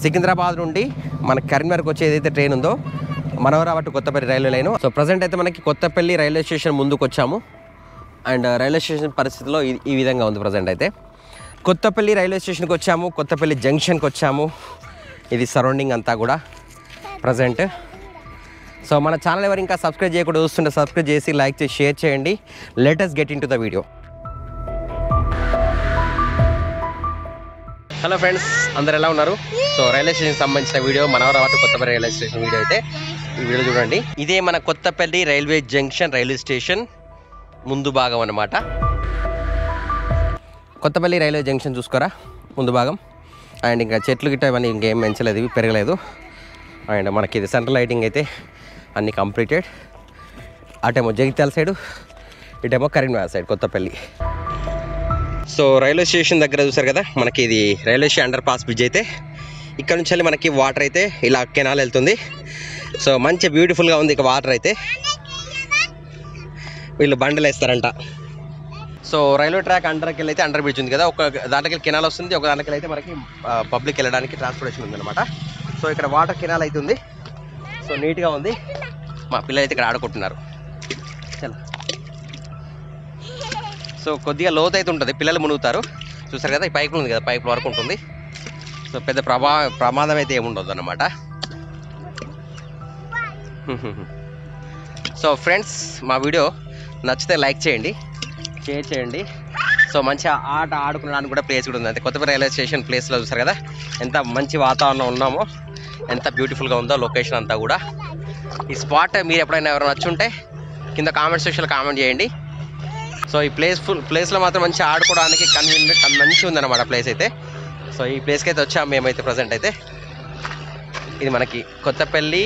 సికింద్రాబాద్ నుండి మన కరీంనగర్కి వచ్చే ఏదైతే ట్రైన్ ఉందో Manoharabad to Kothapalli railway line. So present అయితే మనకి కొత్తపల్లి రైల్వే స్టేషన్ ముందుకు వచ్చాము. అండ్ రైల్వే స్టేషన్ పరిస్థితిలో ఈ విధంగా ఉంది. ప్రజెంట్ అయితే కొత్తపల్లి రైల్వే స్టేషన్కి వచ్చాము, కొత్తపల్లి జంక్షన్కి వచ్చాము. ఇది సరౌండింగ్ అంతా కూడా ప్రజెంట్. సో మన ఛానల్ ఎవరు ఇంకా సబ్స్క్రైబ్ చేయకుండా చూస్తుంటే సబ్స్క్రైబ్ చేసి లైక్ చేసి షేర్ చేయండి. Let us get in to the video. Hello friends, అందరు ఎలా ఉన్నారు? సో రైల్వే స్టేషన్ సంబంధించిన video Manoharabad Kothapalli railway station video అయితే ఈ వీడియో చూడండి. ఇదే మన Kothapalli railway junction railway station ముందు భాగం అన్నమాట. కొత్తపల్లి రైల్వే జంక్షన్ చూసుకోరా ముందు భాగం. అండ్ ఇంకా చెట్లు గిట్ట ఇవన్నీ ఇంకేం పెంచలేదు, ఇవి పెరగలేదు. అండ్ మనకి ఇది సెంట్రల్ లైటింగ్ అయితే అన్నీ కంప్లీటెడ్. అటేమో జగిత్యాల సైడు, ఇటేమో Karimnagar side Kothapalli. So railway station దగ్గర చూసారు కదా, మనకి ఇది railway station under pass bridge అయితే ఇక్కడ నుంచి వెళ్ళి మనకి వాటర్ అయితే ఇలా కెనాల్ వెళ్తుంది. సో మంచి బ్యూటిఫుల్గా ఉంది. ఇక వాటర్ అయితే వీళ్ళు బండలు వేస్తారంట. సో రైల్వే ట్రాక్ అండర్కి వెళ్ళి అయితే అండర్ బ్రిడ్జ్ ఉంది కదా, ఒక దాంట్లోకి కెనాల్ వస్తుంది, ఒక దాంట్లోకి అయితే మనకి పబ్లిక్ వెళ్ళడానికి ట్రాన్స్పోర్టేషన్ ఉందన్నమాట. సో ఇక్కడ వాటర్ కెనాల్ అయితే ఉంది. సో నీట్గా ఉంది. మా పిల్లలు అయితే ఇక్కడ ఆడుకుంటున్నారు. చలో. సో కొద్దిగా లోతు అయితే ఉంటుంది, పిల్లలు మునుగుతారు. చూసారు కదా, ఈ పైపులు ఉంది కదా, పైపుల వరకు ఉంటుంది. సో పెద్ద ప్రమాదం అయితే ఏముండదు అన్నమాట. సో ఫ్రెండ్స్, మా వీడియో నచ్చితే లైక్ చేయండి, షేర్ చేయండి. సో మంచి ఆట ఆడుకునడానికి కూడా ప్లేస్ కూడా ఉంది. అంటే కొత్తపల్లి రైల్వే స్టేషన్ ప్లేస్లో చూసారు కదా, ఎంత మంచి వాతావరణం ఉన్నామో, ఎంత బ్యూటిఫుల్గా ఉందో లొకేషన్ అంతా కూడా. ఈ స్పాట్ మీరు ఎప్పుడైనా ఎవరైనా వచ్చుంటే కింద కామెంట్ సెక్షన్లో కామెంట్ చేయండి. సో ఈ ప్లేస్లో మాత్రం మంచి ఆడుకోవడానికి కన్వీనియంట్ మంచిగా ఉందన్నమాట ప్లేస్ అయితే. సో ఈ ప్లేస్కి అయితే వచ్చాము మేమైతే ప్రజెంట్ అయితే. ఇది మనకి కొత్తపల్లి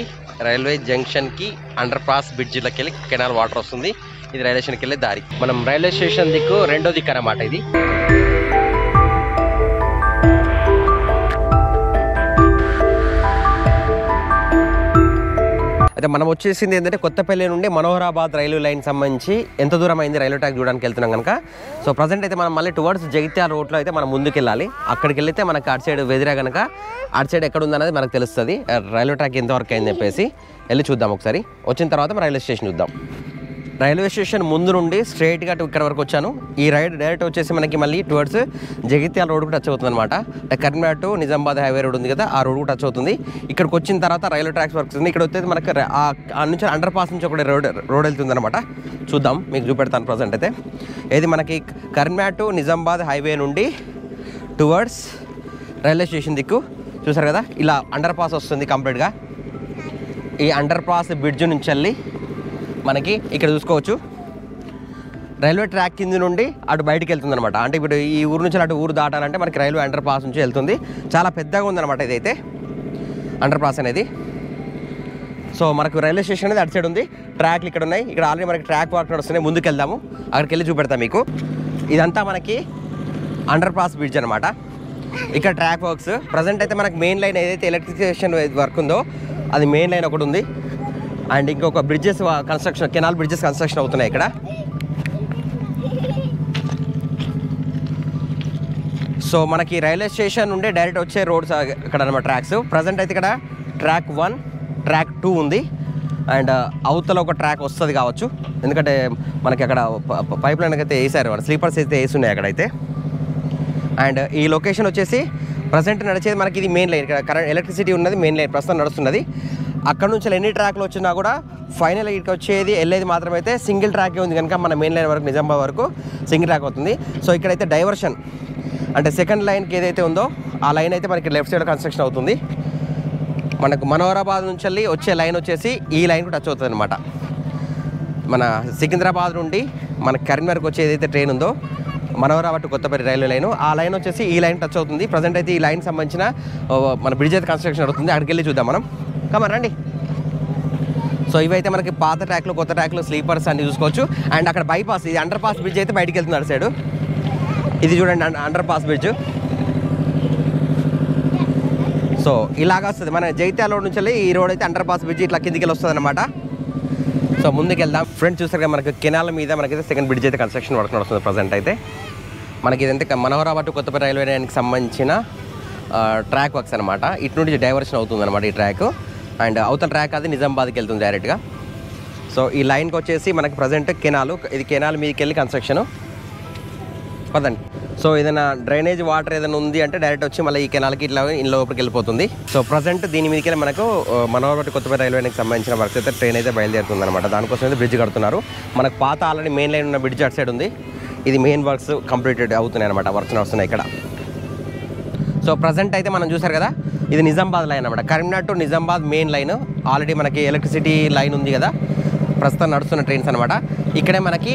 రైల్వే జంక్షన్కి అండర్ పాస్ బ్రిడ్జ్లోకి వెళ్ళి కెనాల్ వాటర్ వస్తుంది. ఇది రైల్వే స్టేషన్కి వెళ్ళే దారి. మనం రైల్వే స్టేషన్ దిక్కు రెండో దిక్కు అన్నమాట ఇది. అయితే మనం వచ్చేసింది ఏంటంటే కొత్తపల్లి నుండి మనోహరాబాద్ రైల్వే లైన్ సంబంధించి ఎంత దూరం అయింది రైల్వే ట్రాక్ చూడడానికి వెళ్తున్నాం కనుక. సో ప్రజెంట్ అయితే మనం మళ్ళీ టువర్డ్స్ జగిత్యాల రోడ్లో అయితే మనం ముందుకు వెళ్ళాలి. అక్కడికి వెళ్తే మనకు అటు సైడ్ వెదిరా కనుక అటు సైడ్ ఎక్కడ ఉందన్నది మనకు తెలుస్తుంది. రైల్వే ట్రాక్ ఎంతవరకు అయింది చెప్పేసి వెళ్ళి చూద్దాం ఒకసారి. వచ్చిన తర్వాత రైల్వే స్టేషన్ చూద్దాం. రైల్వే స్టేషన్ ముందు నుండి స్ట్రైట్గా ఇక్కడ వరకు వచ్చాను. ఈ రైడ్ డైరెక్ట్ వచ్చేసి మనకి మళ్ళీ టువర్డ్స్ జగిత్యాల రోడ్ కూడా టచ్ అవుతుంది అనమాట. Karimnagar to Nizamabad highway road ఉంది కదా, ఆ రోడ్ కూడా టచ్ అవుతుంది. ఇక్కడికి వచ్చిన తర్వాత రైల్వే ట్రాక్స్ వర్క్ ఉంది. ఇక్కడ వచ్చేసి మనకి ఆ నుంచి అండర్ పాస్ నుంచి ఒక రోడ్ వెళ్తుంది అనమాట. చూద్దాం, మీకు చూపెడతాను ప్రజెంట్ అయితే. ఇది మనకి కరీంనగర్ టు నిజామాబాద్ హైవే నుండి టువర్డ్స్ రైల్వే స్టేషన్ దిక్కు చూసారు కదా, ఇలా అండర్ పాస్ వస్తుంది కంప్లీట్గా. ఈ అండర్ పాస్ బ్రిడ్జ్ నుంచి వెళ్ళి మనకి ఇక్కడ చూసుకోవచ్చు రైల్వే ట్రాక్ కింద నుండి అటు బయటికి వెళ్తుంది అనమాట. అంటే ఇప్పుడు ఈ ఊరు నుంచి అటు ఊరు దాటాలంటే మనకి రైల్వే అండర్ పాస్ నుంచి వెళ్తుంది. చాలా పెద్దగా ఉందన్నమాట ఇదైతే అండర్ పాస్ అనేది. సో మనకు రైల్వే స్టేషన్ అనేది అటు సైడ్ ఉంది, ట్రాక్లు ఇక్కడ ఉన్నాయి. ఇక్కడ ఆల్రెడీ మనకి ట్రాక్ వర్క్ నడుస్తున్నాయి. ముందుకు వెళ్దాము, అక్కడికి వెళ్ళి చూపెడతాం మీకు. ఇదంతా మనకి అండర్ పాస్ బ్రిడ్జ్ అనమాట. ఇక్కడ ట్రాక్ వర్క్స్ ప్రజెంట్ అయితే మనకి మెయిన్ లైన్ ఏదైతే ఎలక్ట్రిఫికేషన్ వర్క్ ఉందో అది మెయిన్ లైన్ ఒకటి ఉంది. అండ్ ఇంకొక bridges construction, canal bridges construction అవుతున్నాయి ఇక్కడ. సో మనకి రైల్వే స్టేషన్ నుండి డైరెక్ట్ వచ్చే రోడ్స్ ఇక్కడ అనమాట ట్రాక్స్. ప్రజెంట్ అయితే ఇక్కడ ట్రాక్ 1, ట్రాక్ 2 ఉంది. అండ్ అవతల ఒక ట్రాక్ వస్తుంది కావచ్చు, ఎందుకంటే మనకి అక్కడ పైప్ లైన్ అయితే వేసారు, స్లీపర్స్ అయితే వేస్తున్నాయి అక్కడైతే. అండ్ ఈ లొకేషన్ వచ్చేసి ప్రజెంట్ నడిచేది మనకి ఇది మెయిన్ లైన్. ఇక్కడ కరెంట్ ఎలక్ట్రిసిటీ ఉన్నది మెయిన్ లైన్ ప్రస్తుతం నడుస్తున్నది. అక్కడ నుంచి ఎన్ని ట్రాక్లు వచ్చినా కూడా ఫైనల్ ఇక్కడికి వచ్చేది వెళ్ళేది మాత్రమైతే సింగిల్ ట్రాకే ఉంది కనుక మన మెయిన్ లైన్ వరకు నిజామాబాద్ వరకు సింగిల్ ట్రాక్ అవుతుంది. సో ఇక్కడైతే డైవర్షన్ అంటే సెకండ్ లైన్కి ఏదైతే ఉందో ఆ లైన్ అయితే మనకి లెఫ్ట్ సైడ్ కన్స్ట్రక్షన్ అవుతుంది. మనకు మనోహరాబాద్ నుంచి వెళ్ళి వచ్చే లైన్ వచ్చేసి ఈ లైన్కు టచ్ అవుతుంది అనమాట. మన సికింద్రాబాద్ నుండి మన కరీంనగర్కి వచ్చే ఏదైతే ట్రైన్ ఉందో Manoharabad to Kothapalli railway line, ఆ లైన్ వచ్చేసి ఈ లైన్ టచ్ అవుతుంది. ప్రజెంట్ అయితే ఈ లైన్ సంబంధించిన మన బ్రిడ్జ్ అయితే కన్స్ట్రక్షన్ అవుతుంది. అక్కడికి వెళ్ళి చూద్దాం మనం. కమా రండి. సో ఇవైతే మనకి పాత ట్రాక్లు, కొత్త ట్రాక్లు, స్లీపర్స్ అన్ని చూసుకోవచ్చు. అండ్ అక్కడ బైపాస్, ఇది అండర్ పాస్ బ్రిడ్జ్ అయితే బయటికి వెళ్తుంది అటు సైడు. ఇది చూడండి అండర్ పాస్ బ్రిడ్జ్. సో ఇలాగ వస్తుంది మన జైత్యాల రోడ్ నుంచి వెళ్ళి ఈ రోడ్ అయితే అండర్ పాస్ బ్రిడ్జ్ ఇట్లా కిందికి వెళ్ళి వస్తుంది అనమాట. సో ముందుకు వెళ్దాం. ఫ్రెండ్స్ చూసారుగా మనకి కెనాల్ మీద మనకైతే సెకండ్ బ్రిడ్జ్ అయితే కన్స్ట్రక్షన్ వర్క్ నడుస్తుంది ప్రజెంట్ అయితే. మనకి ఇదంతా మనోహరాబాద్ టు కొత్తపల్లి రైల్వే లైన్కి సంబంధించిన ట్రాక్ వర్క్స్ అనమాట. ఇటు నుండి డైవర్షన్ అవుతుంది అనమాట ఈ ట్రాక్. అండ్ అవతల ట్రాక్ అది నిజామాబాద్కి వెళ్తుంది డైరెక్ట్గా. సో ఈ లైన్కి వచ్చేసి మనకి ప్రజెంట్ కెనాల్, ఇది కెనాల్ మీదకి వెళ్ళి కన్స్ట్రక్షన్ పదండి. సో ఏదైనా డ్రైనేజ్ వాటర్ ఏదైనా ఉంది అంటే డైరెక్ట్ వచ్చి మళ్ళీ ఈ కెనాల్కి ఇట్లా లోపలికి వెళ్ళిపోతుంది. సో ప్రజెంట్ దీని మీదకి మనకు మనోహర్ కొత్తపేట రైల్వేకి సంబంధించిన వర్క్స్ అయితే ట్రైన్ అయితే బయలుదేరుతుంది అనమాట. దానికోసం అయితే బ్రిడ్జ్ కడుతున్నారు. మనకు పాత ఆల్రెడీ మెయిన్ లైన్ ఉన్న బ్రిడ్జ్ అటు సైడ్ ఉంది. ఇది మెయిన్ వర్క్స్ కంప్లీటెడ్ అవుతున్నాయి అనమాట. వర్క్స్ నడుస్తున్నాయి ఇక్కడ. సో ప్రజెంట్ అయితే మనం చూసారు కదా, ఇది నిజామాబాద్ లైన్ అనమాట. Karimnagar to Nizamabad main line. Already మనకి ఎలక్ట్రిసిటీ లైన్ ఉంది కదా, ప్రస్తుతం నడుస్తున్న ట్రైన్స్ అనమాట. ఇక్కడే మనకి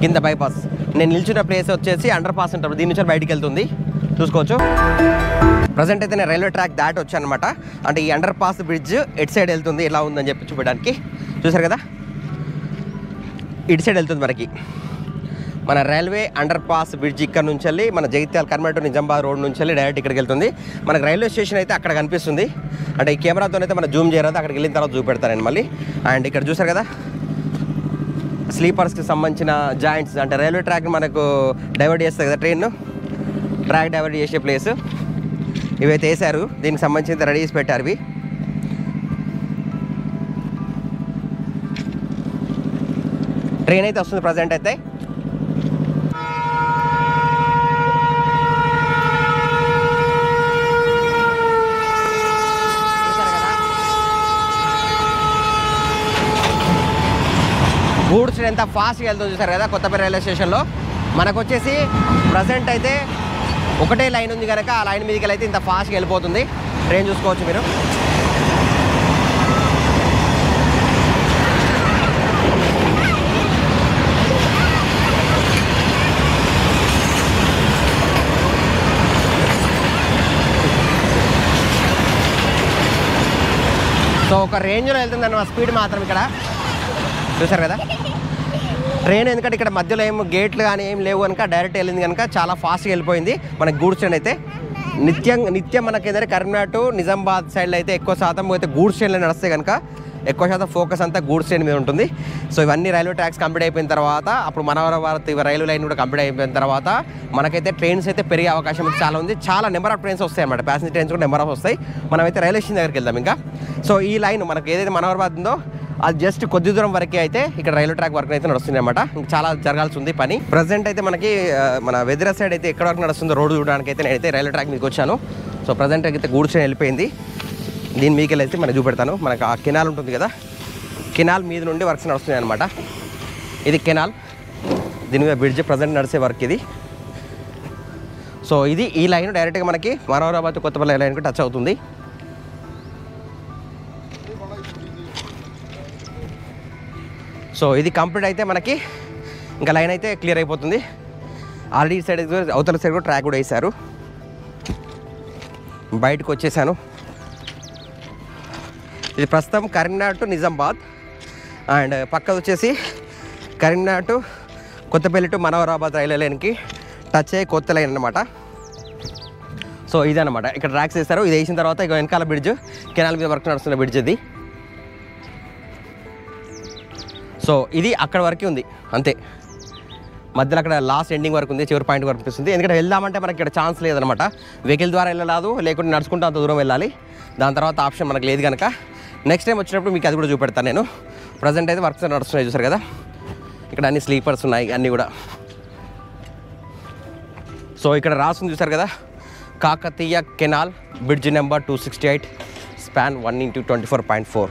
కింద బైపాస్, నేను నిల్చున్న ప్లేస్ వచ్చేసి అండర్ పాస్ ఉంటుంది. దీని నుంచి బయటికి వెళ్తుంది చూసుకోవచ్చు. ప్రజెంట్ అయితే నేను రైల్వే ట్రాక్ దాటి వచ్చాను అనమాట. అంటే ఈ అండర్ పాస్ బ్రిడ్జ్ ఎటు సైడ్ వెళ్తుంది, ఎలా ఉందని చెప్పి చూపడానికి. చూసారు కదా, ఇటు సైడ్ వెళ్తుంది మనకి మన రైల్వే అండర్ పాస్ బ్రిడ్జ్. ఇక్కడ నుంచి వెళ్ళి మన జగిత్యాల కరీంనగర్ నిజామాబాద్ రోడ్ నుంచి వెళ్ళి డైరెక్ట్ ఇక్కడికి వెళ్తుంది. మనకు రైల్వే స్టేషన్ అయితే అక్కడ కనిపిస్తుంది. అంటే ఈ కెమెరాతో అయితే మనం జూమ్ చేయరాదు, అక్కడికి వెళ్ళిన తర్వాత చూపెడతాను మళ్ళీ. అండ్ ఇక్కడ చూసారు కదా, స్లీపర్స్కి సంబంధించిన జాయింట్స్, అంటే రైల్వే ట్రాక్ మనకు డైవర్ట్ చేస్తుంది కదా ట్రైన్, ట్రాక్ డైవర్ట్ చేసే ప్లేస్ ఇవైతే వేసారు. దీనికి సంబంధించి రెడీ చేసి పెట్టారు. ఇవి ట్రైన్ అయితే వస్తుంది ప్రజెంట్ అయితే. గూడ్స్ ఎంత ఫాస్ట్గా వెళ్తుంది చూసారు కదా కొత్తపేట రైల్వే స్టేషన్లో. మనకు వచ్చేసి ప్రజెంట్ అయితే ఒకటే లైన్ ఉంది కనుక ఆ లైన్ మీదకి అయితే ఇంత ఫాస్ట్గా వెళ్ళిపోతుంది ట్రైన్. చూసుకోవచ్చు మీరు. సో ఒక రేంజ్లో వెళ్తుంది అన్న స్పీడ్ మాత్రం ఇక్కడ చూసారు కదా ట్రైన్. ఎందుకంటే ఇక్కడ మధ్యలో ఏం గేట్లు కానీ ఏం లేవు కనుక డైరెక్ట్ వెళ్ళింది కనుక చాలా ఫాస్ట్గా వెళ్ళిపోయింది. మనకి గూడ్స్ ట్రైన్ అయితే నిత్యం మనకి ఏదైతే కరీంనగర్ టు నిజామాబాద్ సైడ్లో అయితే ఎక్కువ శాతం అయితే గూడ్స్ ట్రైన్లో నడిస్తే కనుక ఎక్కువ శాతం ఫోకస్ అంతా గూడ్స్ ట్రైన్ మీద ఉంటుంది. సో ఇవన్నీ రైల్వే ట్రాక్స్ కంప్లీట్ అయిపోయిన తర్వాత, అప్పుడు మనోహర్ రైల్వే లైన్ కూడా కంప్లీట్ అయిపోయిన తర్వాత మనకైతే ట్రైన్స్ అయితే పెరిగే అవకాశం చాలా ఉంది. చాలా నెంబర్ ఆఫ్ ట్రైన్స్ వస్తాయి అన్నమాట. ప్యాసింజర్ ట్రైన్స్ కూడా నెంబర్ ఆఫ్ వస్తాయి. మనమైతే రైల్వే స్టేషన్ దగ్గరికి వెళ్దాం ఇంకా. సో ఈ లైన్ మనకు ఏదైతే మనోహరాబాద్ ఉందో అది జస్ట్ కొద్ది దూరం వరకే అయితే ఇక్కడ రైల్వే ట్రాక్ వర్క్ అయితే నడుస్తుంది అనమాట. చాలా జరగాల్సి ఉంది పని. ప్రజెంట్ అయితే మనకి మన వెదిరా సైడ్ అయితే ఎక్కడ వరకు నడుస్తుందో రోడ్డు చూడడానికి అయితే నేనైతే రైల్వే ట్రాక్ మీదకి వచ్చాను. సో ప్రజెంట్ అయితే గూడ్స్ ట్రైన్ వెళ్ళిపోయింది. దీని మీకు వెళ్ళి అయితే మనకు చూపెడతాను. మనకు ఆ కెనాల్ ఉంటుంది కదా, కెనాల్ మీద నుండి వర్క్స్ నడుస్తున్నాయి అనమాట. ఇది కెనాల్, దీని మీద బ్రిడ్జ్ ప్రజెంట్ నడిచే వర్క్ ఇది. సో ఇది ఈ లైన్ డైరెక్ట్గా మనకి మనోహరాబాద్ కొత్తపల్లి లైన్కి టచ్ అవుతుంది. సో ఇది కంప్లీట్ అయితే మనకి ఇంకా లైన్ అయితే క్లియర్ అయిపోతుంది. ఆల్రెడీ ఈ సైడ్ అవతల సైడ్ కూడా ట్రాక్ కూడా వేశారు. బయటకు వచ్చేసాను. ఇది ప్రస్తుతం కరీంనగర్ టు నిజామాబాద్ అండ్ పక్కన వచ్చేసి Karimnagar to Kothapalli to Manoharabad railway లైన్కి టచ్ అయ్యే కొత్త లైన్ అనమాట. సో ఇదనమాట ఇక్కడ ట్రాక్స్ వేస్తారు. ఇది వేసిన తర్వాత ఇక వెనకాల బ్రిడ్జ్, కెనాల్ మీద వర్క్ నడుస్తున్న బ్రిడ్జ్ ఇది. సో ఇది అక్కడ వరకే ఉంది అంతే. మధ్యలో అక్కడ లాస్ట్ ఎండింగ్ వరకు ఉంది, చివరి పాయింట్ వరకు వస్తుంది. ఎందుకంటే వెళ్దామంటే మనకి ఇక్కడ ఛాన్స్ లేదనమాట. వెహికల్ ద్వారా వెళ్ళలేదు, లేకుంటే నడుచుకుంటూ అంత దూరం వెళ్ళాలి. దాని తర్వాత ఆప్షన్ మనకు లేదు కనుక నెక్స్ట్ టైం వచ్చినప్పుడు మీకు అది కూడా చూపెడతాను నేను. ప్రజెంట్ అయితే వర్క్స్ నడుస్తున్నాయి చూసారు కదా. ఇక్కడ అన్ని స్లీపర్స్ ఉన్నాయి అన్నీ కూడా. సో ఇక్కడ రాస్తుంది చూసారు కదా, Kakatiya canal bridge number 268 span 1x24.4.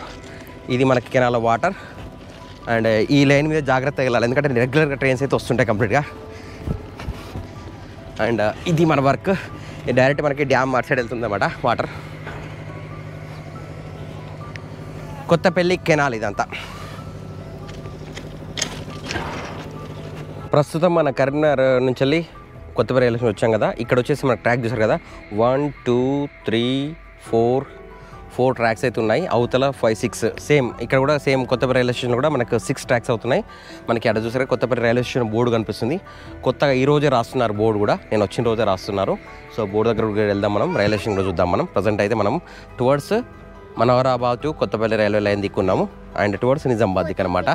ఇది మనకి కెనాల్ వాటర్. అండ్ ఈ లైన్ మీద జాగ్రత్తగా వెళ్ళాలి, ఎందుకంటే రెగ్యులర్గా ట్రైన్స్ అయితే వస్తుంటాయి కంప్లీట్గా. అండ్ ఇది మన వర్క్. డైరెక్ట్ మనకి డ్యామ్ అటు సైడ్ వెళ్తుంది అన్నమాట వాటర్. కొత్తపల్లి కెనాల్ ఇదంతా. ప్రస్తుతం మన కరీంనగర్ నుంచి వెళ్ళి కొత్తపల్లి రైల్వే స్టేషన్ వచ్చాం కదా. ఇక్కడ వచ్చేసి మనకు ట్రాక్ చూసారు కదా, 1 2 3 4 ట్రాక్స్ అయితే ఉన్నాయి. అవతల 5 6 సేమ్ ఇక్కడ కూడా సేమ్ కొత్తపల్లి రైల్వే స్టేషన్లో కూడా మనకు 6 ట్రాక్స్ అవుతున్నాయి. మనకి అక్కడ చూసారు కొత్తపల్లి రైల్వే స్టేషన్ బోర్డు కనిపిస్తుంది. కొత్తగా ఈ రోజే రాస్తున్నారు బోర్డు కూడా, నేను వచ్చిన రోజే రాస్తున్నారు. సో బోర్డు దగ్గర వెళ్దాం మనం, రైల్వే స్టేషన్ కూడా చూద్దాం మనం. ప్రజెంట్ అయితే మనం towards Manoharabad to Kothapalli railway line దిక్కున్నాము అండ్ టువర్డ్స్ నిజామాబాద్ దిక్కు అనమాట.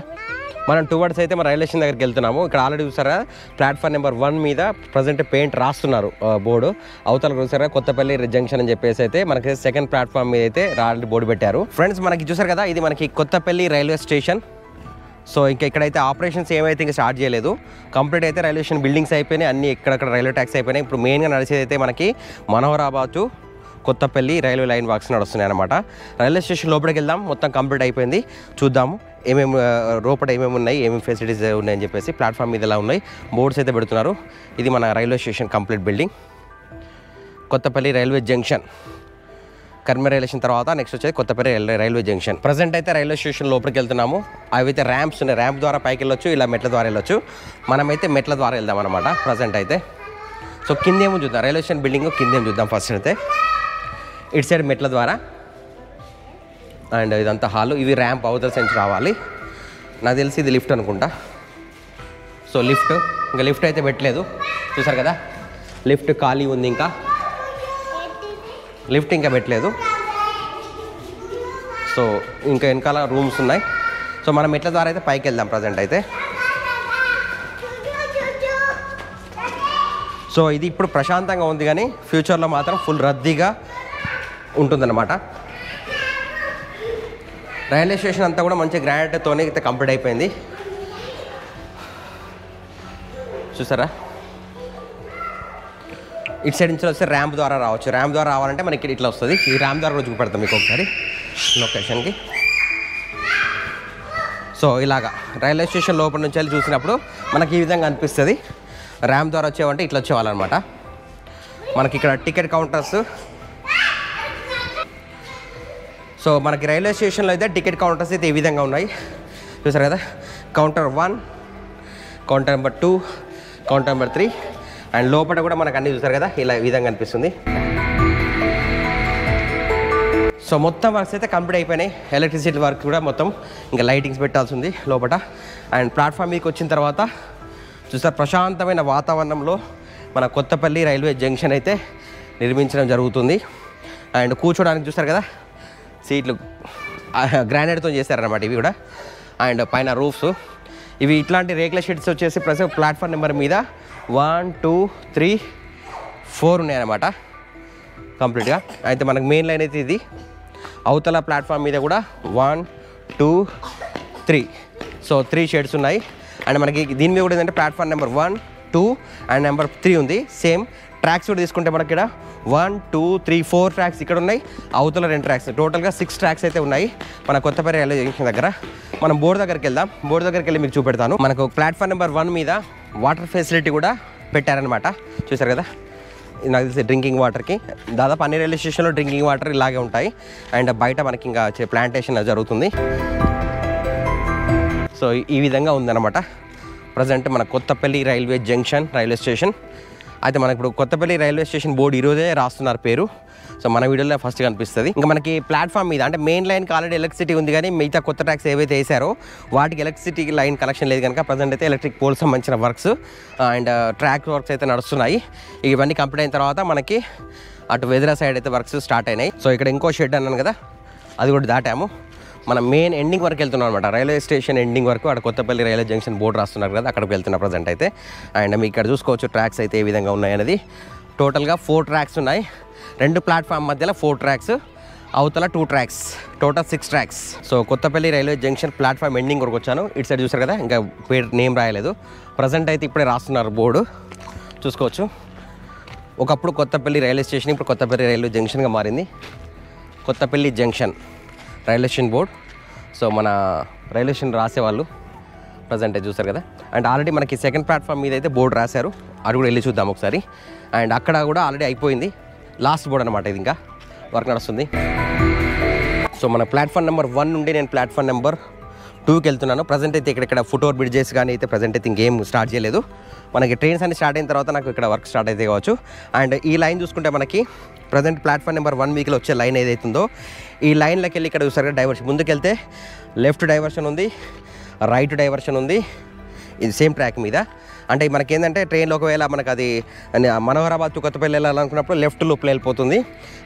మనం టువర్డ్స్ అయితే మన రైల్వే స్టేషన్ దగ్గరికి వెళ్తున్నాము. ఇక్కడ ఆల్రెడీ చూసారా ప్లాట్ఫామ్ నెంబర్ 1 మీద ప్రజెంట్ పెయింట్ రాస్తున్నారు బోర్డు. అవతల చూసారా కొత్తపల్లి జంక్షన్ అని చెప్పేసి అయితే మనకి సెకండ్ ప్లాట్ఫామ్ మీద అయితే ఆల్రెడీ బోర్డు పెట్టారు. ఫ్రెండ్స్ మనకి చూసారు కదా ఇది మనకి కొత్తపల్లి రైల్వే స్టేషన్. సో ఇంకా ఇక్కడైతే ఆపరేషన్స్ ఏమైతే ఇంకా స్టార్ట్ చేయలేదు. కంప్లీట్ అయితే రైల్వే స్టేషన్ బిల్డింగ్స్ అయిపోయినాయి, అన్ని ఎక్కడక్కడ రైల్వే ట్యాక్స్ అయిపోయినాయి. ఇప్పుడు మెయిన్గా నడిచేది అయితే మనకి Manoharabad to Kothapalli railway line works నడుస్తున్నాయి అనమాట. రైల్వే స్టేషన్ లోపలికి వెళ్దాం, మొత్తం కంప్లీట్ అయిపోయింది. చూద్దాము ఏమేమి లోపల ఏమేమి ఉన్నాయి, ఏమేమి ఫెసిలిటీస్ ఉన్నాయని చెప్పేసి. ప్లాట్ఫామ్ మీద ఎలా ఉన్నాయి బోర్డ్స్ అయితే పెడుతున్నారు. ఇది మన railway station complete building, Kothapalli railway junction. కర్మ రైల్వే స్టేషన్ తర్వాత నెక్స్ట్ వచ్చేది కొత్తపల్లి రైల్వే జంక్షన్. ప్రజెంట్ అయితే రైల్వే స్టేషన్ లోపలికి వెళ్తున్నాము. అవైతే ర్యాంప్స్ ఉన్నాయి, ర్యాంప్ ద్వారా పైకి వెళ్ళొచ్చు, ఇలా మెట్ల ద్వారా వెళ్ళొచ్చు. మనమైతే మెట్ల ద్వారా వెళ్దాం అనమాట ప్రజెంట్ అయితే. సో కిందేమో చూద్దాం, రైల్వే స్టేషన్ బిల్డింగ్ కిందేమో చూద్దాం ఫస్ట్ అయితే. ఇటు సైడ్ మెట్ల ద్వారా అండ్ ఇదంతా హాలు. ఇవి ర్యాంప్ అవతల నుంచి రావాలి. నాకు తెలిసి ఇది లిఫ్ట్ అనుకుంటా. సో లిఫ్ట్ ఇంకా లిఫ్ట్ అయితే పెట్టలేదు, చూసారు కదా లిఫ్ట్ ఖాళీ ఉంది, ఇంకా లిఫ్ట్ ఇంకా పెట్టలేదు. సో ఇంకా వెనకాల రూమ్స్ ఉన్నాయి. సో మనం మెట్ల ద్వారా అయితే పైకి వెళ్దాం ప్రజెంట్ అయితే. సో ఇది ఇప్పుడు ప్రశాంతంగా ఉంది, కానీ ఫ్యూచర్లో మాత్రం ఫుల్ రద్దీగా ఉంటుందన్నమాట. రైల్వే స్టేషన్ అంతా కూడా మంచి గ్రానైట్తోనే అయితే కంప్లీట్ అయిపోయింది, చూసారా. ఇటు సైడ్ నుంచి వస్తే ర్యాంప్ ద్వారా రావచ్చు. ర్యాంప్ ద్వారా రావాలంటే మనకి ఇట్లా వస్తుంది. ఈ ర్యాంప్ ద్వారా కూడా చూపెడతాం మీకు ఒకసారి లొకేషన్కి. సో ఇలాగా రైల్వే స్టేషన్ లోపల నుంచి వెళ్ళి చూసినప్పుడు మనకి ఈ విధంగా అనిపిస్తుంది. ర్యాంప్ ద్వారా వచ్చేవంటే ఇట్లా వచ్చేవాళ్ళనమాట. మనకి ఇక్కడ టికెట్ కౌంటర్స్. సో మనకి రైల్వే స్టేషన్లో అయితే టికెట్ కౌంటర్స్ అయితే ఈ విధంగా ఉన్నాయి, చూసారు కదా. Counter 1, counter number 2, counter number 3 and లోపల కూడా మనకు అన్నీ చూసారు కదా ఇలా ఈ విధంగా అనిపిస్తుంది. సో మొత్తం వర్క్స్ అయితే కంప్లీట్ అయిపోయినాయి. ఎలక్ట్రిసిటీ వర్క్ కూడా మొత్తం ఇంకా లైటింగ్స్ పెట్టాల్సి ఉంది లోపల. అండ్ ప్లాట్ఫామ్ మీదకి వచ్చిన తర్వాత చూసారు ప్రశాంతమైన వాతావరణంలో మన కొత్తపల్లి రైల్వే జంక్షన్ అయితే నిర్మించడం జరుగుతుంది. అండ్ కూర్చోడానికి చూస్తారు కదా సీట్లు గ్రానైట్తో చేశారనమాట ఇవి కూడా. అండ్ పైన రూఫ్స్ ఇవి ఇట్లాంటి రేకుల షీట్స్ వచ్చేసి ప్రతి ప్లాట్ఫామ్ నెంబర్ మీద 1, 2, 3, 4 ఉన్నాయన్నమాట కంప్లీట్గా. అయితే మనకు మెయిన్ లైన్ అయితే ఇది. అవతల ప్లాట్ఫామ్ మీద కూడా 1, 2, 3 సో 3 షేడ్స్ ఉన్నాయి. అండ్ మనకి దీని మీద కూడా ఏంటంటే ప్లాట్ఫామ్ నెంబర్ 1, 2 అండ్ నెంబర్ 3 ఉంది. సేమ్ ట్రాక్స్ కూడా తీసుకుంటే మనకి ఇక్కడ 1, 2, 3, 4 ట్రాక్స్ ఇక్కడ ఉన్నాయి. అవతల 2 ట్రాక్స్, టోటల్గా 6 ట్రాక్స్ అయితే ఉన్నాయి మన కొత్తపల్లి రైల్వే జంక్షన్ దగ్గర. మనం బోర్డు దగ్గరికి వెళ్దాం. బోర్డు దగ్గరికి వెళ్ళి మీకు చూపెడతాను. మనకు ప్లాట్ఫామ్ నెంబర్ 1 మీద వాటర్ ఫెసిలిటీ కూడా పెట్టారనమాట, చూసారు కదా. నాకు తెలిసి డ్రింకింగ్ వాటర్కి దాదాపు అన్ని రైల్వే స్టేషన్లో డ్రింకింగ్ వాటర్ ఇలాగే ఉంటాయి. అండ్ బయట మనకి ఇంకా ప్లాంటేషన్ జరుగుతుంది. సో ఈ విధంగా ఉందన్నమాట ప్రజెంట్ మన Kothapalli railway junction railway station. అయితే మనకి ఇప్పుడు కొత్తపల్లి రైల్వే స్టేషన్ బోర్డు ఈరోజే రాస్తున్నారు పేరు. సో మన వీడియోలో ఫస్ట్ కనిపిస్తుంది. ఇంకా మనకి ప్లాట్ఫామ్ మీద అంటే మెయిన్ లైన్కి ఆల్రెడీ ఎలక్ట్రిసిటీ ఉంది, కానీ మిగతా కొత్త ట్రాక్స్ ఏవైతే వేసారో వాటికి ఎలక్ట్రిసిటీ లైన్ కనెక్షన్ లేదు కనుక ప్రజెంట్ అయితే ఎలక్ట్రిక్ పోల్స్ సంబంధించిన వర్క్స్ అండ్ ట్రాక్ వర్క్స్ అయితే నడుస్తున్నాయి. ఇవన్నీ కంప్లీట్ అయిన తర్వాత మనకి అటు వెదిరా సైడ్ అయితే వర్క్స్ స్టార్ట్ అయినాయి. సో ఇక్కడ ఇంకో షెడ్ అన్నాను కదా, అది కూడా దాటాము. మనం మెయిన్ ఎండింగ్ వరకు వెళ్తున్నాం అనమాట. రైల్వే స్టేషన్ ఎండింగ్ వరకు అక్కడ కొత్తపల్లి రైల్వే జంక్షన్ బోర్డు రాస్తున్నారు కదా, అక్కడికి వెళ్తున్నా ప్రజెంట్ అయితే. అండ్ మీకు ఇక్కడ చూసుకోవచ్చు ట్రాక్స్ అయితే ఏ విధంగా ఉన్నాయి అనేది. టోటల్గా 4 ట్రాక్స్ ఉన్నాయి. 2 ప్లాట్ఫామ్ మధ్యలో 4 ట్రాక్స్, అవతల 2 tracks, total 6 tracks. So Kothapalli railway junction platform ending వరకు వచ్చాను. ఇటు సైడ్ చూసారు కదా, ఇంకా పేరు నేమ్ రాయలేదు. ప్రజెంట్ అయితే ఇప్పుడే రాస్తున్నారు బోర్డు, చూసుకోవచ్చు. ఒకప్పుడు కొత్తపల్లి రైల్వే స్టేషన్, ఇప్పుడు కొత్తపల్లి రైల్వే జంక్షన్గా మారింది. Kothapalli junction railway station board. So మన రైల్వే స్టేషన్ రాసేవాళ్ళు ప్రజెంట్ అయితే చూసారు కదా. అండ్ ఆల్రెడీ మనకి సెకండ్ ప్లాట్ఫామ్ మీద అయితే బోర్డు రాశారు, అది కూడా వెళ్ళి చూద్దాం ఒకసారి. అండ్ అక్కడ కూడా ఆల్రెడీ అయిపోయింది, లాస్ట్ బోర్డు అనమాట. ఇది ఇంకా వర్క్ నడుస్తుంది. సో మన ప్లాట్ఫామ్ నెంబర్ 1 నుండి నేను ప్లాట్ఫామ్ నెంబర్ 2కి వెళ్తున్నాను. ప్రజెంట్ అయితే ఇక్కడ ఫుట్ ఓవర్ బ్రిడ్జెస్ కానీ అయితే ప్రజెంట్ అయితే ఇంకేం స్టార్ట్ చేయలేదు. మనకి ట్రైన్స్ అన్ని స్టార్ట్ అయిన తర్వాత నాకు ఇక్కడ వర్క్ స్టార్ట్ అయితే కావచ్చు. అండ్ ఈ లైన్ చూసుకుంటే మనకి ప్రజెంట్ ప్లాట్ఫామ్ నెంబర్ 1 వీక్లో వచ్చే లైన్ ఏదైతుందో ఈ లైన్లోకి వెళ్ళి ఇక్కడ చూసారు డైవర్షన్. ముందుకెళ్తే లెఫ్ట్ డైవర్షన్ ఉంది, రైట్ డైవర్షన్ ఉంది. ఇది సేమ్ ట్రాక్ మీద. అంటే మనకి ఏంటంటే ట్రైన్లో ఒకవేళ మనకు అది మనోహరాబాద్ టు కొత్తపల్లి వెళ్ళాలనుకున్నప్పుడు లెఫ్ట్ లూప్లో వెళ్ళిపోతుంది,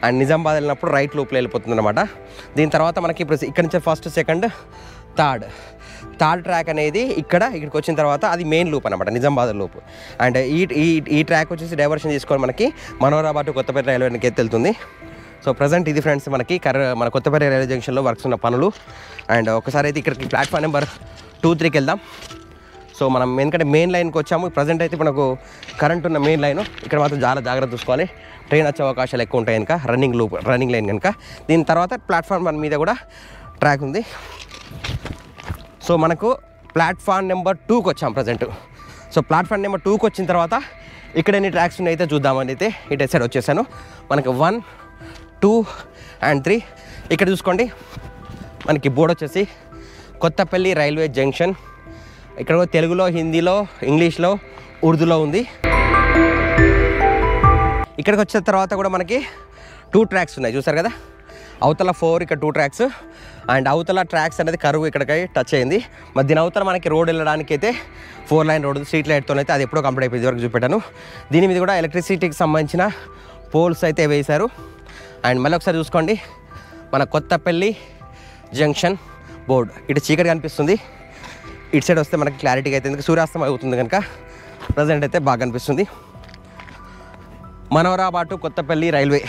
అండ్ నిజామాబాద్ వెళ్ళినప్పుడు రైట్ లూప్లో వెళ్ళిపోతుంది అనమాట. దీని తర్వాత మనకి ఇప్పుడు ఇక్కడ నుంచి ఫస్ట్, సెకండ్, థర్డ్ ట్రాక్ అనేది ఇక్కడికి వచ్చిన తర్వాత అది మెయిన్ లూప్ అనమాట, నిజామాబాద్ లూప్. అండ్ ఈ ట్రాక్ వచ్చేసి డైవర్షన్ తీసుకొని మనకి మనోహరాబాద్ టు కొత్తపేట రైల్వేకి వెళ్తుంది. సో ప్రజెంట్ ఇది ఫ్రెండ్స్ మనకి మన కొత్తపేట రైల్వే జంక్షన్లో వర్క్స్ ఉన్న పనులు. అండ్ ఒకసారి అయితే ఇక్కడికి ప్లాట్ఫామ్ నెంబర్ 2-3కి వెళ్దాం. సో మనం ఎందుకంటే మెయిన్ లైన్కి వచ్చాము. ప్రజెంట్ అయితే మనకు కరెంట్ ఉన్న మెయిన్ లైన్ ఇక్కడ మాత్రం చాలా జాగ్రత్త చూసుకోవాలి, ట్రైన్ వచ్చే అవకాశాలు ఎక్కువ ఉంటాయి కనుక, రన్నింగ్ లైన్ కనుక. దీని తర్వాత ప్లాట్ఫామ్ 1 మీద కూడా ట్రాక్ ఉంది. సో మనకు ప్లాట్ఫామ్ నెంబర్ 2కి వచ్చాం ప్రజెంట్. సో ప్లాట్ఫామ్ నెంబర్ 2కి వచ్చిన తర్వాత ఇక్కడ ఎన్ని ట్రాక్స్ ఉన్నాయి అయితే చూద్దామని అయితే ఇటు సైడ్ వచ్చేసాను. మనకు 1, 2 and 3 ఇక్కడ చూసుకోండి. మనకి బోర్డు వచ్చేసి కొత్తపల్లి రైల్వే జంక్షన్. ఇక్కడ తెలుగులో, హిందీలో, ఇంగ్లీష్లో, ఉర్దూలో ఉంది. ఇక్కడికి వచ్చిన తర్వాత కూడా మనకి 2 ట్రాక్స్ ఉన్నాయి చూసారు కదా. అవతల 4, ఇక్కడ 2 ట్రాక్స్. అండ్ అవతల ట్రాక్స్ అనేది కరువు ఇక్కడికి టచ్ అయింది. మరి దీని అవతల మనకి రోడ్ వెళ్ళడానికి అయితే 4 లైన్ రోడ్ స్ట్రీట్ లైట్తో అయితే అది ఎప్పుడో కంప్లీట్ అయిపోయింది, వరకు చూపెట్టాను. దీని మీద కూడా ఎలక్ట్రిసిటీకి సంబంధించిన పోల్స్ అయితే వేశారు. అండ్ మళ్ళీ ఒకసారి చూసుకోండి, మన కొత్తపల్లి జంక్షన్ బోర్డు ఇటు చీకటి కనిపిస్తుంది. ఇటు సైడ్ వస్తే మనకి క్లారిటీగా అయితే ఎందుకు సూర్యాస్తం అవుతుంది కనుక ప్రజెంట్ అయితే బాగా కనిపిస్తుంది. మనోహరాబాద్ టు కొత్తపల్లి రైల్వే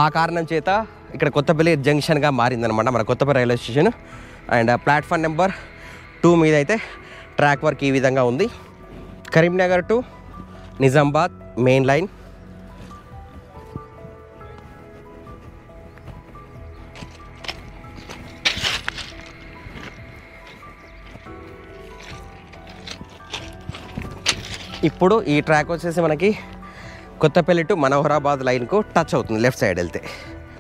ఆ కారణం చేత ఇక్కడ కొత్తపల్లి జంక్షన్గా మారిందనమాట మన Kothapalli railway station. And platform number 2 మీద అయితే ట్రాక్ వర్క్ ఈ విధంగా ఉంది. Karimnagar to Nizamabad main line. ఇప్పుడు ఈ ట్రాక్ వచ్చేసి మనకి కొత్తపల్లి టు మనోహరాబాద్ లైన్కు టచ్ అవుతుంది లెఫ్ట్ సైడ్ వెళ్తే.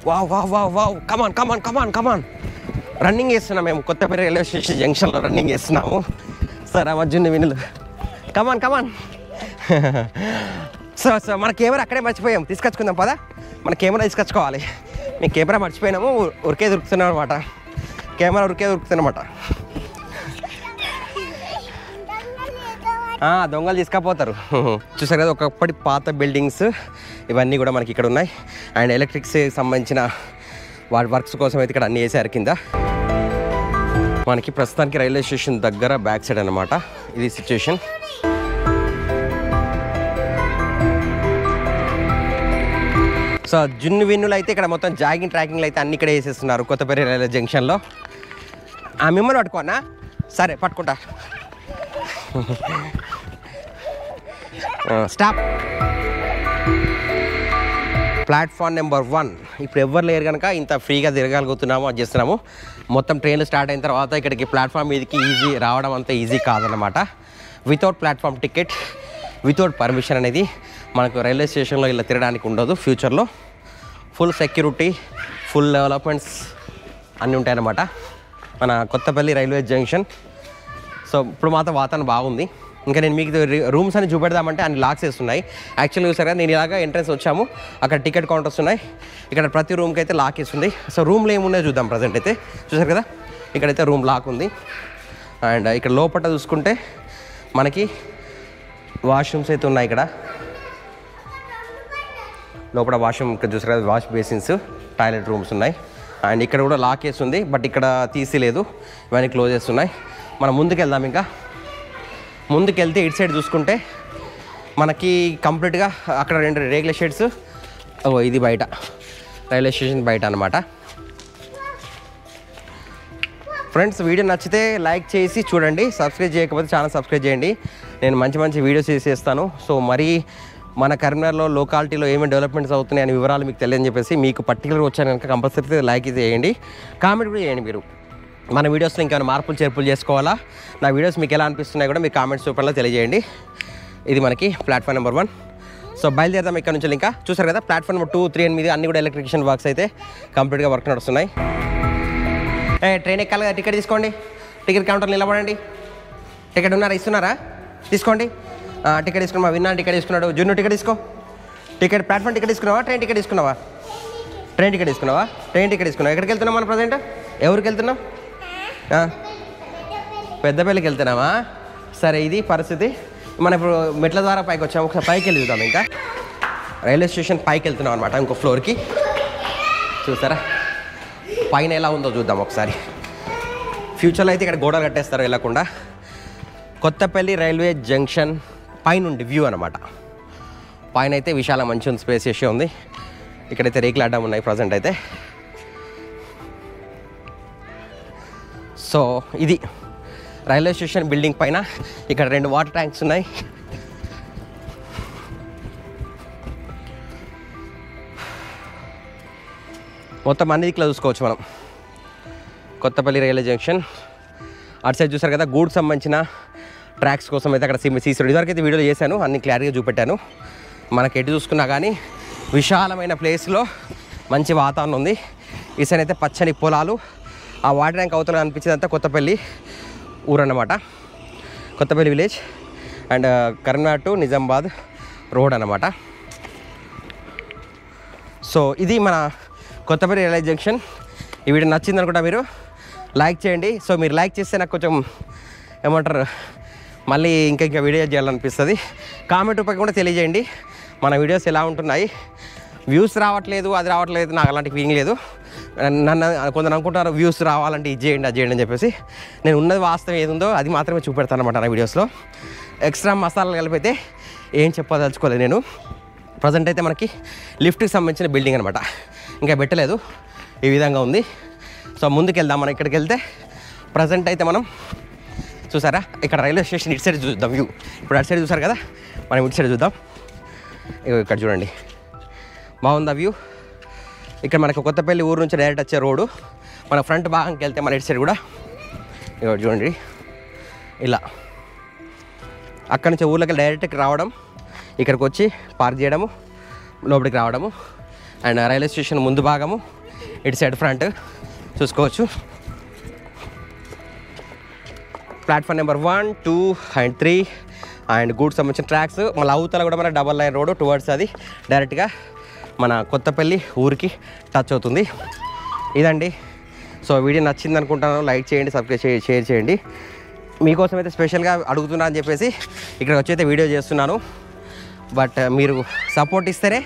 వావ్ వావ్ వావ్ వావ్ కమాన్ కమాన్ కమాన్ కమాన్ రన్నింగ్ చేస్తున్నాం మేము కొత్తపల్లి రైల్వే స్టేషన్ జంక్షన్లో రన్నింగ్ చేస్తున్నాము. సార్ అర్జున్ వినులు కమాన్ కమాన్. సో మన కెమెరా అక్కడే మర్చిపోయాము, తీసుకొచ్చుకుందాం పదా. మన కెమెరా తీసుకొచ్చుకోవాలి. మేము కెమెరా మర్చిపోయినాము, ఉరికే దొరుకుతున్నాం అనమాట. కెమెరా ఉరికే దొరుకుతుందన్నమాట. దొంగలు తీసుకపోతారు. చూసారు కదా ఒకప్పటి పాత బిల్డింగ్స్ ఇవన్నీ కూడా మనకి ఇక్కడ ఉన్నాయి. అండ్ ఎలక్ట్రిక్స్కి సంబంధించిన వాటి వర్క్స్ కోసం అయితే ఇక్కడ అన్నీ వేసారు కింద. మనకి ప్రస్తుతానికి రైల్వే స్టేషన్ దగ్గర బ్యాక్ సైడ్ అనమాట ఇది సిచ్యువేషన్. సో జున్ను విన్నులు అయితే ఇక్కడ మొత్తం జాగింగ్ ట్రాకింగ్లు అయితే అన్ని ఇక్కడ వేసేస్తున్నారు కొత్తపల్లి రైల్వే జంక్షన్లో. మిమ్మల్ని పట్టుకోనా? సరే పట్టుకుంటా. స్టాప్. ప్లాట్ఫామ్ నెంబర్ 1 ఇప్పుడు ఎవరు లేరు కనుక ఇంత ఫ్రీగా తిరగలుగుతున్నాము, అది చేస్తున్నాము. మొత్తం ట్రైన్లు స్టార్ట్ అయిన తర్వాత ఇక్కడికి ప్లాట్ఫామ్ మీదకి రావడం అంత ఈజీ కాదన్నమాట. Without platform ticket, without permission అనేది మనకు రైల్వే స్టేషన్లో ఇలా తిరగడానికి ఉండదు. ఫ్యూచర్లో ఫుల్ సెక్యూరిటీ, ఫుల్ డెవలప్మెంట్స్ అన్నీ ఉంటాయన్నమాట మన కొత్తపల్లి రైల్వే జంక్షన్. సో ఇప్పుడు మాత్రం వాతావరణం బాగుంది. ఇంకా నేను మీకు రూమ్స్ అని చూపెడదామంటే అన్ని లాక్స్ వేస్తున్నాయి. యాక్చువల్లీ చూసారు కదా, నేను ఇలాగా ఎంట్రన్స్ వచ్చాము, అక్కడ టికెట్ కౌంటర్స్ ఉన్నాయి. ఇక్కడ ప్రతి రూమ్కి అయితే లాక్ వేస్తుంది. సో రూమ్లో ఏమున్నాయో చూద్దాం. ప్రజెంట్ అయితే చూసారు కదా, ఇక్కడైతే రూమ్ లాక్ ఉంది. అండ్ ఇక్కడ లోపల చూసుకుంటే మనకి వాష్రూమ్స్ అయితే ఉన్నాయి. ఇక్కడ లోపల వాష్రూమ్ ఇక్కడ చూసారు కదా, వాష్ బేసిన్స్, టాయిలెట్ రూమ్స్ ఉన్నాయి. అండ్ ఇక్కడ కూడా లాక్ వేస్తుంది, బట్ ఇక్కడ తీసిలేదు, ఇవన్నీ క్లోజ్ చేస్తున్నాయి. మనం ముందుకు వెళ్దాం. ఇంకా ముందుకు వెళ్తే ఇటు సైడ్ చూసుకుంటే మనకి కంప్లీట్గా అక్కడ 2 రేకుల షెడ్స్. ఇది బయట రైల్వే స్టేషన్ బయట అనమాట. ఫ్రెండ్స్ వీడియో నచ్చితే లైక్ చేసి చూడండి, సబ్స్క్రైబ్ చేయకపోతే ఛానల్ సబ్స్క్రైబ్ చేయండి. నేను మంచి మంచి వీడియోస్ చేసేస్తాను. సో మరి మన కరీంనగర్లో లోకాలిటీలో ఏమేమి డెవలప్మెంట్స్ అవుతున్నాయి అనే వివరాలు మీకు తెలియని చెప్పేసి మీకు పర్టికులర్గా వచ్చాను కనుక కంపల్సరీ లైక్ చేయండి, కామెంట్ కూడా చేయండి. మీరు మన వీడియోస్లో ఇంకేమైనా మార్పులు చేర్పులు చేసుకోవాలా, నా వీడియోస్ మీకు ఎలా అనిపిస్తున్నాయి కూడా మీకు కామెంట్స్ రూపంలో తెలియజేయండి. ఇది మనకి ప్లాట్ఫామ్ నెంబర్ 1. సో బయలుదేరదాం ఇక్కడ నుంచి. ఇంకా చూసారు కదా, ప్లాట్ఫామ్ నెంబర్ 2, 3 మీద అన్ని కూడా ఎలక్ట్రిషియన్ వర్క్స్ అయితే కంప్లీట్గా వర్క్ నడుస్తున్నాయి. ట్రైన్ ఎక్కాలి కదా, టికెట్ తీసుకోండి. టికెట్ కౌంటర్ నిలబడండి. టికెట్ ఉన్నారా? ఇస్తున్నారా? తీసుకోండి. టికెట్ తీసుకున్నా. విన్నా టికెట్ తీసుకున్నాడు. జున్ను టికెట్ తీసుకో. టికెట్ ప్లాట్ఫామ్ టికెట్ తీసుకున్నావా? ట్రైన్ టికెట్ తీసుకున్నావా? ట్రైన్ టికెట్ తీసుకున్నావా? ట్రైన్ టికెట్ తీసుకున్నావా? ఎక్కడికి వెళ్తున్నావు మన ప్రజెంట్? ఎవరికి వెళ్తున్నావు? పెద్దపల్లికి వెళ్తున్నావా? సరే, ఇది పరిస్థితి. మనం ఇప్పుడు మెట్ల ద్వారా పైకి వచ్చాము. ఒకసారి పైకి వెళ్ళి చూద్దాం. ఇంకా రైల్వే స్టేషన్ పైకి వెళ్తున్నాం అనమాట, ఇంకో ఫ్లోర్కి. చూసారా పైన ఎలా ఉందో చూద్దాం ఒకసారి. ఫ్యూచర్లో అయితే ఇక్కడ గోడలు కట్టేస్తారు వెళ్ళకుండా. కొత్తపల్లి రైల్వే జంక్షన్ పైనుండి వ్యూ అనమాట. పైన అయితే విశాల మంచి ఉంది, స్పేసియస్ ఉంది. ఇక్కడైతే రేకులు అడ్డం ఉన్నాయి ప్రజెంట్ అయితే. సో ఇది రైల్వే స్టేషన్ బిల్డింగ్ పైన. ఇక్కడ 2 వాటర్ ట్యాంక్స్ ఉన్నాయి. మొత్తం అన్ని దిక్కులో చూసుకోవచ్చు మనం. కొత్తపల్లి రైల్వే జంక్షన్ అటు సైడ్ చూసారు కదా, గూడ్స్ సంబంధించిన ట్రాక్స్ కోసం అయితే అక్కడ సీసీ రోడ్ ఇదివరకు అయితే వీడియోలో చేశాను, అన్ని క్లారిటీగా చూపెట్టాను. మనకి ఎటు చూసుకున్నా కానీ విశాలమైన ప్లేస్లో మంచి వాతావరణం ఉంది. ఈ సైడ్ అయితే పచ్చని పొలాలు, ఆ వాటర్ ట్యాంక్ అవుతున్న అనిపించేదంతా కొత్తపల్లి ఊరు అన్నమాట. Kothapalli village and Karimnagar to Nizamabad road అన్నమాట. సో ఇది మన కొత్తపల్లి రైల్వే జంక్షన్. ఈ వీడియో నచ్చింది అనుకుంటా, మీరు లైక్ చేయండి. సో మీరు లైక్ చేస్తే నాకు కొంచెం ఏమంటారు, మళ్ళీ ఇంకా వీడియో చేయాలనిపిస్తుంది. కామెంట్ రూపంగా కూడా తెలియజేయండి మన వీడియోస్ ఎలా ఉంటున్నాయి. వ్యూస్ రావట్లేదు, అది రావట్లేదు, నాకు అలాంటి ఫీలింగ్ లేదు. నన్ను కొందరు అనుకుంటారు వ్యూస్ రావాలంటే ఇది చేయండి అది చేయండి అని చెప్పేసి. నేను ఉన్నది వాస్తవం ఏది ఉందో అది మాత్రమే చూపెడతాను అనమాట నా వీడియోస్లో. ఎక్స్ట్రా మసాలాలు కలిపితే ఏం చెప్పదలుచుకోలేదు నేను. ప్రజెంట్ అయితే మనకి లిఫ్ట్కి సంబంధించిన బిల్డింగ్ అనమాట, ఇంకా పెట్టలేదు, ఈ విధంగా ఉంది. సో ముందుకు వెళ్దాం. మనం ఇక్కడికి వెళ్తే ప్రజెంట్ అయితే మనం చూసారా, ఇక్కడ రైల్వే స్టేషన్ ఇటు సైడ్ చూద్దాం వ్యూ. ఇప్పుడు అటు సైడ్ చూసారు కదా, మనం ఇటు సైడ్ చూద్దాం. ఇక్కడ చూడండి, బాగుందా వ్యూ. ఇక్కడ మనకు కొత్తపల్లి ఊరు నుంచి డైరెక్ట్ వచ్చే రోడ్డు. మన ఫ్రంట్ భాగంకి వెళ్తే మన ఇటు సైడ్ కూడా ఇక్కడ చూడండి, ఇలా అక్కడ నుంచి ఊర్లోకి డైరెక్ట్కి రావడం, ఇక్కడికి వచ్చి పార్క్ చేయడము, లోపలికి రావడము. అండ్ రైల్వే స్టేషన్ ముందు భాగము ఇటు సైడ్ ఫ్రంట్ చూసుకోవచ్చు. Platform number 1, 2 and 3 and goods సంబంధించిన ట్రాక్స్. మళ్ళీ అవతల కూడా మన డబల్ లైన్ రోడ్డు టువర్డ్స్ అది డైరెక్ట్గా మన కొత్తపల్లి ఊరికి టచ్ అవుతుంది. ఇదండి. సో వీడియో నచ్చింది అనుకుంటాను, లైక్ చేయండి, సబ్స్క్రైబ్ చేయండి, షేర్ చేయండి. మీకోసం అయితే స్పెషల్గా అడుగుతున్నా అని చెప్పేసి ఇక్కడికి వచ్చి అయితే వీడియో చేస్తున్నాను. బట్ మీరు సపోర్ట్ ఇస్తేనే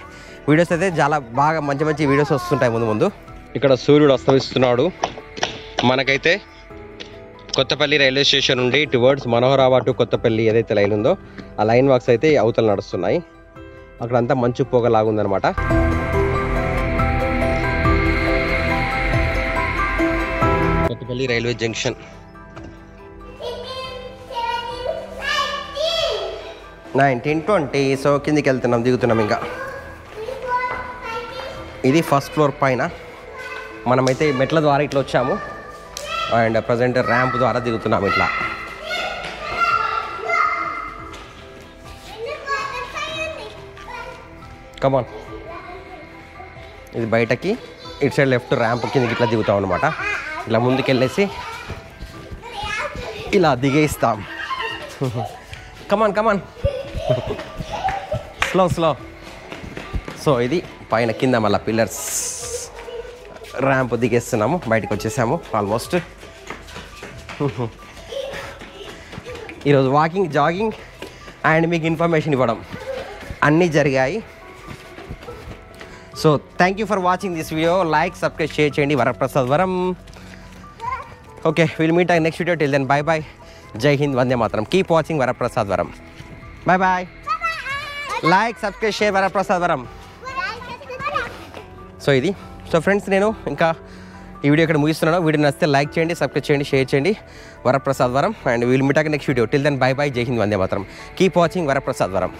వీడియోస్ అయితే చాలా బాగా మంచి మంచి వీడియోస్ వస్తుంటాయి ముందు ముందు. ఇక్కడ సూర్యుడు అస్తమిస్తున్నాడు. మనకైతే కొత్తపల్లి రైల్వే స్టేషన్ నుండి టువర్డ్స్ మనోహరాబాద్ టు కొత్తపల్లి ఏదైతే లైన్ ఉందో ఆ లైన్ వర్క్స్ అయితే అవతల నడుస్తున్నాయి. అక్కడంతా మంచు పొగలాగుందనమాట. Kothapalli railway junction 1920. సో కిందికి వెళ్తున్నాం, దిగుతున్నాం. ఇంకా ఇది ఫస్ట్ ఫ్లోర్ పైన. మనమైతే మెట్ల ద్వారా ఇట్లా వచ్చాము అండ్ ప్రజెంట్ ర్యాంప్ ద్వారా దిగుతున్నాము ఇట్లా. కమాన్, ఇది బయటకి ఇటు సైడ్ లెఫ్ట్ ర్యాంప్ కిందకి ఇట్లా దిగుతాం అనమాట. ఇట్లా ముందుకు వెళ్ళేసి ఇలా దిగేస్తాం. కమాన్ కమాన్, స్లో. సో ఇది పైన, కింద మళ్ళీ పిల్లర్స్, ర్యాంప్ దిగేస్తున్నాము, బయటకు వచ్చేసాము ఆల్మోస్ట్. ఈరోజు వాకింగ్, జాగింగ్ అండ్ మీకు ఇన్ఫర్మేషన్ ఇవ్వడం అన్నీ జరిగాయి. So thank you for watching this video. Like, subscribe, share చేయండి. Varaprasad Varam. Okay, will meet next video. Till then, bye bye. జై హింద్, వందే మాతరం. Keep watching Varaprasad Varam. Bye bye. Like, subscribe, share Varaprasad Varam. So ఇది. సో ఫ్రెండ్స్, నేను ఇంకా ఈ వీడియో ఇక్కడ ముగిస్తున్నాను. వీడియో నచ్చితే లైక్ చేయండి, సబ్స్క్రైబ్ చేయండి, షేర్ చేయండి. Varaprasad Varam. And will meet next video. Till then, bye bye. జై హింద్, వందే మాతరం. కీప్ వాచింగ్ వరప్రసాద్ వరం.